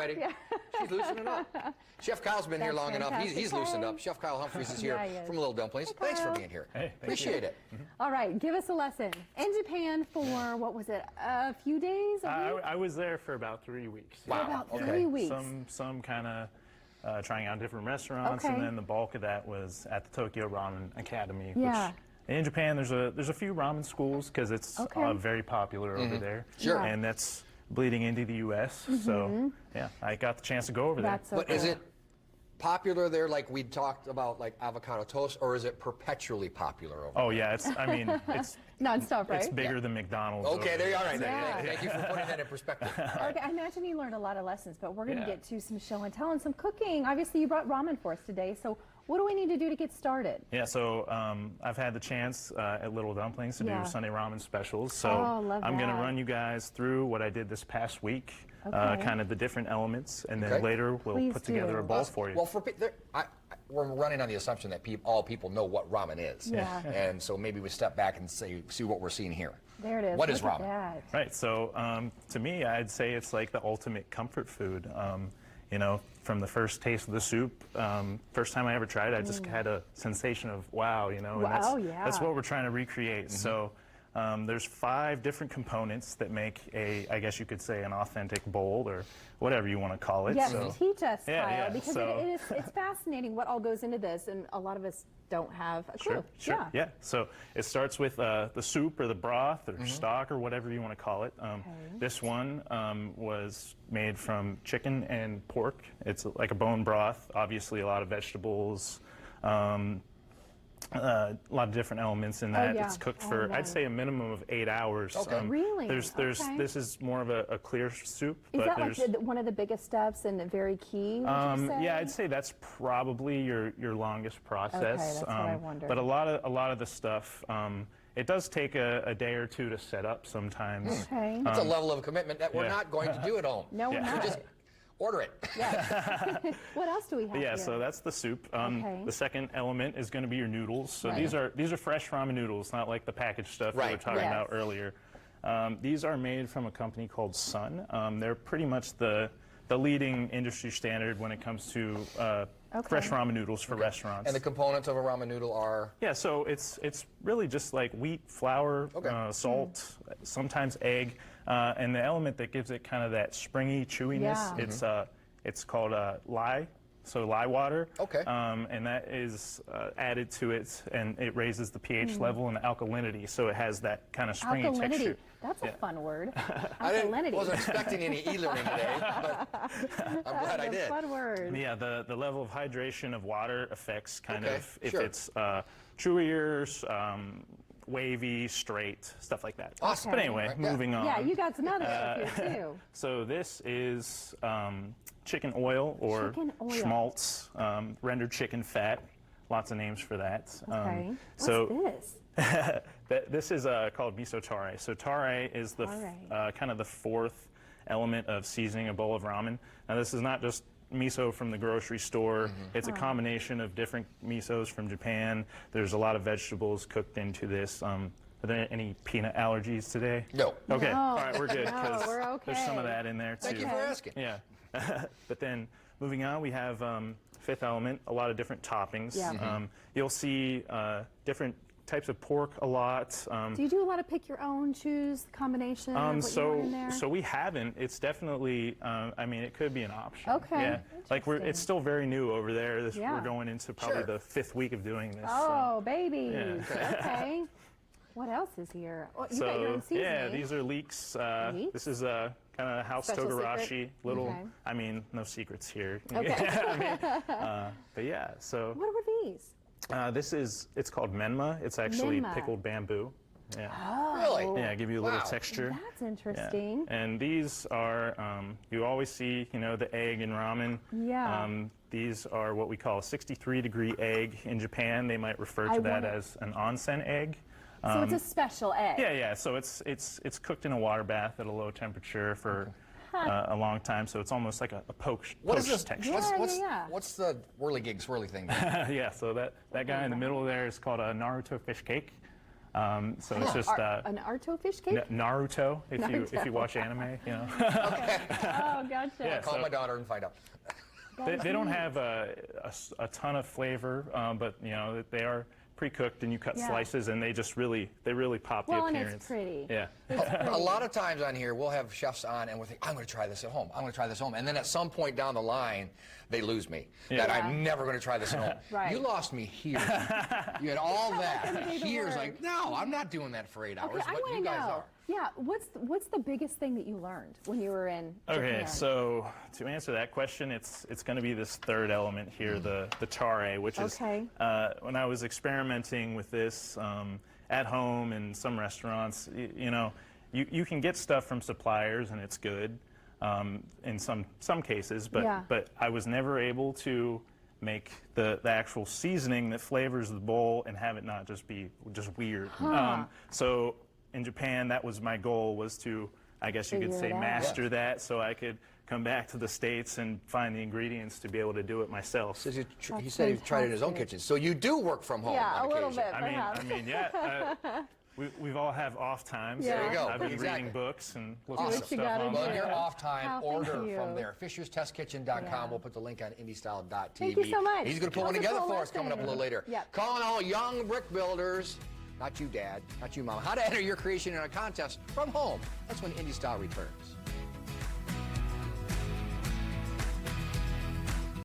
Ready? Yeah. She's loosening up. Chef Kyle's been here long enough. He's loosened up. Chef Kyle Humphreys is here from Little Dumplings. Thanks for being here. Hey, appreciate it. All right, give us a lesson. In Japan for, what was it, a few days? I was there for about 3 weeks. Wow. About Okay. 3 weeks. Some kind of trying out different restaurants, and then the bulk of that was at the Tokyo Ramen Academy. Yeah. Which, in Japan, there's a few ramen schools because it's very popular over there. Sure. And that's bleeding into the U.S. So yeah, I got the chance to go over there. That's so But cool. is it popular there like we talked about, like avocado toast, or is it perpetually popular over there? Oh yeah, it's Non-stop, right? it's bigger than McDonald's. Okay, over there you are. Right Yeah. there. Thank you for putting that in perspective. Okay, I imagine you learned a lot of lessons, but we're going to Yeah. get to some show and tell and some cooking. Obviously, you brought ramen for us today, so what do we need to do to get started? Yeah, so I've had the chance at Little Dumplings to do Sunday ramen specials. So love I'm going to that. run you guys through what I did this past week, Okay. kind of the different elements, and then Okay. later we'll Please put together do. a bowl for you. Well, we're running on the assumption that all people know what ramen is. Yeah. And so maybe we step back and see what we're seeing here. There it is. What is Look at ramen? that. Right, so to me, I'd say it's like the ultimate comfort food. You know, from the first taste of the soup, first time I ever tried it, I just had a sensation of wow, you know, and Wow, that's what we're trying to recreate. So there's 5 different components that make I guess you could say, an authentic bowl or whatever you want to call it. Yes, So, teach us, Yeah, Kyle, yeah, because so- it's fascinating what all goes into this, and a lot of us don't have a clue. Sure. Yeah. So it starts with the soup or the broth or stock or whatever you want to call it. This one was made from chicken and pork. It's like a bone broth. Obviously, a lot of vegetables. A lot of different elements in that. yeah. It's cooked for, I'd say, a minimum of 8 hours. Okay. Really? There's, Okay. This is more of a clear soup. Is but that like there's, one of the biggest steps and very key, would you say? yeah, I'd say that's probably your longest process. Okay, that's what I wondered. But a lot of the stuff, it does take a day or two to set up sometimes. Okay. It's a level of commitment that we're yeah. not going to do at home. No, we're Yeah. not. Just order it. What else do we have Yeah, here? so that's the soup. Okay. The second element is going to be your noodles. So Right. these are fresh ramen noodles, not like the packaged stuff we were Right. talking Yes. about earlier. These are made from a company called Sun. They're pretty much the leading industry standard when it comes to fresh ramen noodles for restaurants. And the components of a ramen noodle are? Yeah, so it's really just like wheat, flour, Okay. salt, sometimes egg, and the element that gives it kind of that springy chewiness. Yeah. It's called lye, so lye water. Okay. And that is added to it, and it raises the pH level and the alkalinity, so it has that kind of springy Alkalinity. texture. That's a fun word. I Alkalinity. wasn't expecting any e-learning today, but I'm glad I That's a did. fun word. Yeah, the level of hydration of water affects kind Okay, of if sure. it's chewier, wavy, straight, stuff like that. Awesome. But anyway, Right, yeah. moving on. Yeah, you got some other stuff here too. So this is chicken oil or Chicken oil. schmaltz, rendered chicken fat. Lots of names for that. Okay. So What's this? this is called miso tare. So tare is the kind of the 4th element of seasoning a bowl of ramen. Now this is not just miso from the grocery store. It's a combination of different misos from Japan. There's a lot of vegetables cooked into this. Are there any peanut allergies today? No. Okay. No. All right, we're good. No, 'cause we're There's some of okay. that in there too. Thank you for asking. Yeah. But then moving on, we have 5th element, a lot of different toppings. Yeah. You'll see different types of pork a lot. Do you do a lot of pick your own, choose combination of what you want in there? So we haven't. It's definitely. I mean, it could be an option. Okay, Yeah. Like interesting. it's still very new over there. Yeah. We're going into probably Sure. the 5th week of doing this. Oh, babies. Yeah. Okay. What else is here? Oh, you So got your own seasoning. yeah, these are leeks. Leeks? This is kind of house Special togarashi. secret? Little. Okay. I mean, no secrets here. Okay. I mean, but yeah. So What were these? it's called menma. It's actually Menma. pickled bamboo. Yeah. Really? Yeah, give you a little Wow. texture. That's Yeah. interesting. And these are, you always see, the egg in ramen. Yeah. These are what we call a 63-degree egg. In Japan, they might refer to I that wonder- as an onsen egg. So it's a special egg. Yeah. So it's cooked in a water bath at a low temperature for a long time. So it's almost like a poached What is this? texture. What's the whirly-gig swirly thing? Yeah. So that guy in the middle there is called a Naruto fish cake. So it's just an arto fish cake? Naruto, if you watch anime, you know. Oh, gotcha. Yeah, Call my daughter and find out. They don't have a ton of flavor, but you know they are pre-cooked, and you cut slices, and they really pop the appearance. And it's pretty. Yeah. A lot of times on here, we'll have chefs on, and we'll think, I'm going to try this at home. I'm going to try this at home. And then at some point down the line, they lose me. That I'm never going to try this at home. Right. You lost me here. You had all that. Here's like, no, I'm not doing that for 8 hours. Okay, I but want you to guys know. are. Yeah, what's the biggest thing that you learned when you were in Japan? Okay, so to answer that question, it's going to be this third element here, the tare, which is when I was experimenting with this at home in some restaurants, you know, you can get stuff from suppliers and it's good in some cases, but I was never able to make the actual seasoning that flavors the bowl and have it not just be weird. So in Japan, that was my goal, was to, I guess you could say, master that, so I could come back to the States and find the ingredients to be able to do it myself. So he said he tried it in his own kitchen. So you do work from home on a little occasion. bit, I mean, yeah. We've all have off times. There you go. I've been Exactly. reading books and looking Awesome. at stuff online. Well, your off time, Oh, thank order you. from there. FishersTestKitchen.com. We'll put the link on IndieStyle.tv. Thank you so much. He's going to put one That was a together cool for us coming up a little later. Yep. Calling all young brick builders, not you, Dad, not you, Mom, how to enter your creation in a contest from home. That's when IndieStyle returns.